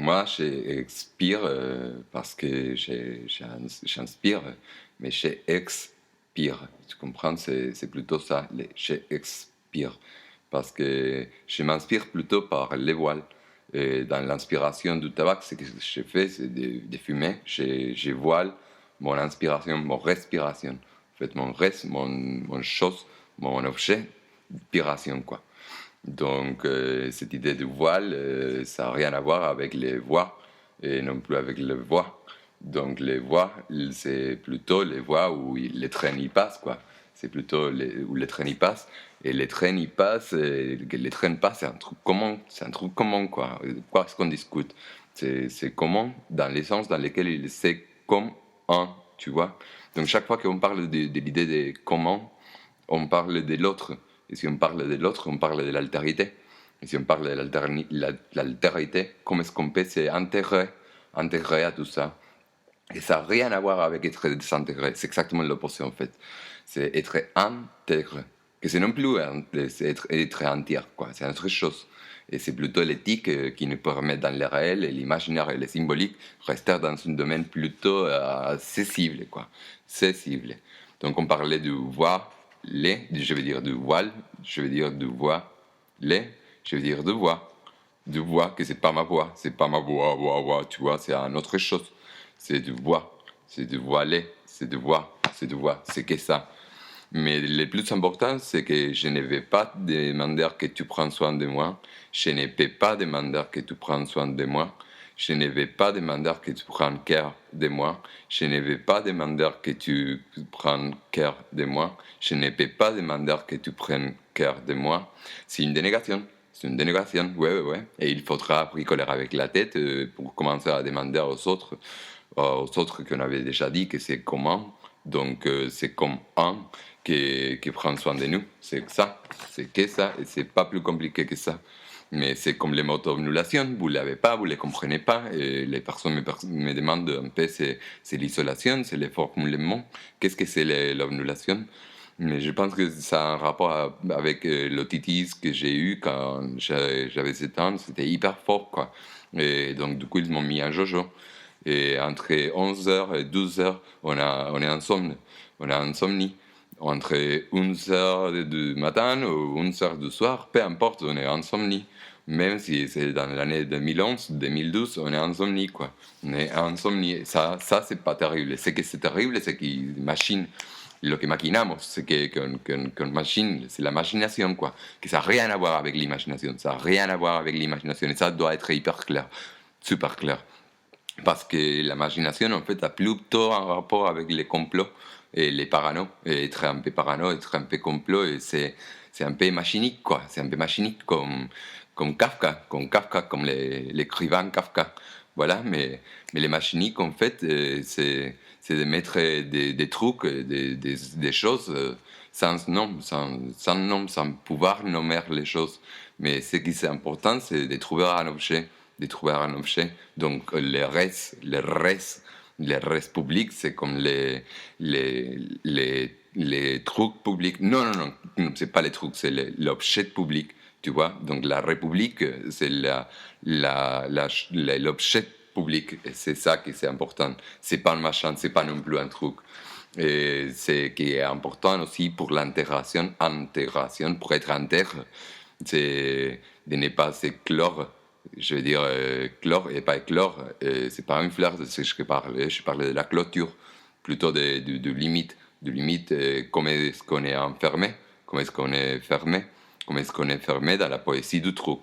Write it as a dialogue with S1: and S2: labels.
S1: moi, j'expire parce que j'inspire, mais j'expire. Tu comprends? C'est plutôt ça, j'expire. Parce que je m'inspire plutôt par les voiles. Et dans l'inspiration du tabac, ce que je fais, c'est de fumer. Je voile mon inspiration, mon respiration. En fait, mon chose, mon objet, inspiration, quoi. Donc, cette idée de voile, ça n'a rien à voir avec les voix et non plus avec les voix. Donc, les voix, c'est plutôt les voies où les trains y passent, quoi. C'est plutôt où les trains y passent. Et les trains y passent, et que les trains passent, c'est un truc commun, quoi. Quoi est-ce qu'on discute? C'est commun dans les sens dans lesquels c'est comme un, tu vois. Donc, chaque fois qu'on parle de l'idée de comment, on parle de l'autre. Et si on parle de l'autre, on parle de l'altérité. Et si on parle de l'altérité, comment est-ce qu'on peut s'intégrer à tout ça? Et ça n'a rien à voir avec être désintégré. C'est exactement l'opposé, en fait. C'est être intégré. Que c'est non plus c'est être entier, quoi. C'est une autre chose. Et c'est plutôt l'éthique qui nous permet, dans le réel, et l'imaginaire et le symbolique, rester dans un domaine plutôt accessible, quoi. Accessible. Donc, on parlait du voir, je veux dire du voile, je veux dire du voix, je veux dire de voix. De voix, que c'est pas ma voix, c'est pas ma voix, tu vois, c'est une autre chose. C'est de voix, c'est de voiler, c'est de voix, c'est que ça. Mais le plus important, c'est que je ne vais pas demander que tu prennes soin de moi. Je ne peux pas demander que tu prennes soin de moi. Je ne vais pas demander que tu prennes care de moi. Je ne vais pas demander que tu prennes care de moi. Je ne peux pas demander que tu prennes care de moi. C'est une dénégation. C'est une dénégation, ouais. Et il faudra bricoler avec la tête pour commencer à demander aux autres qu'on avait déjà dit que c'est comment. Donc c'est comme un qui prend soin de nous. C'est ça, c'est que ça, et c'est pas plus compliqué que ça. Mais c'est comme les mots d'ovulation, vous ne l'avez pas, vous ne les comprenez pas, et les personnes me demandent un peu, c'est l'isolation, c'est les formulements. Qu'est-ce que c'est l'ovulation? Mais je pense que ça a un rapport avec l'otitis que j'ai eu quand j'avais 7 ans, c'était hyper fort, quoi. Et donc, du coup, ils m'ont mis un jojo. Et entre 11h et 12h, on est ensemble. On est insomnie. Entre 11h du matin ou 11h du soir, peu importe, on est insomnie. Même si c'est dans l'année 2011, 2012, on est insomnie, quoi. On est insomnie. Ça c'est pas terrible. Ce que c'est terrible, c'est que machine, lo que maquinamos, c'est qu'on machine, c'est la machination, quoi. Que ça n'a rien à voir avec l'imagination. Ça n'a rien à voir avec l'imagination. Et ça doit être hyper clair, super clair. Parce que l'imagination, en fait, a plutôt un rapport avec les complots et les parano. Et être un peu parano, être un peu complot, et c'est un peu machinique, quoi. C'est un peu machinique comme Kafka, comme l'écrivain Kafka. Voilà, mais les machiniques, en fait, c'est de mettre des trucs, des choses sans nom, sans pouvoir nommer les choses. Mais ce qui est important, c'est de trouver un objet. Donc, les restes publics, c'est comme les trucs publics. Non, c'est pas les trucs, c'est l'objet public, tu vois. Donc, la République, c'est l'objet public. Et c'est ça qui est important. C'est pas un machin, c'est pas non plus un truc. Et c'est qui est important aussi pour l'intégration, pour être intègre, c'est de ne pas s'éclore. Je veux dire, clore et pas éclore, c'est pas une fleur de ce que je parlais. Je parlais de la clôture, plutôt de limite. De limite, comment est-ce qu'on est enfermé, comment est-ce qu'on est fermé dans la poésie du truc.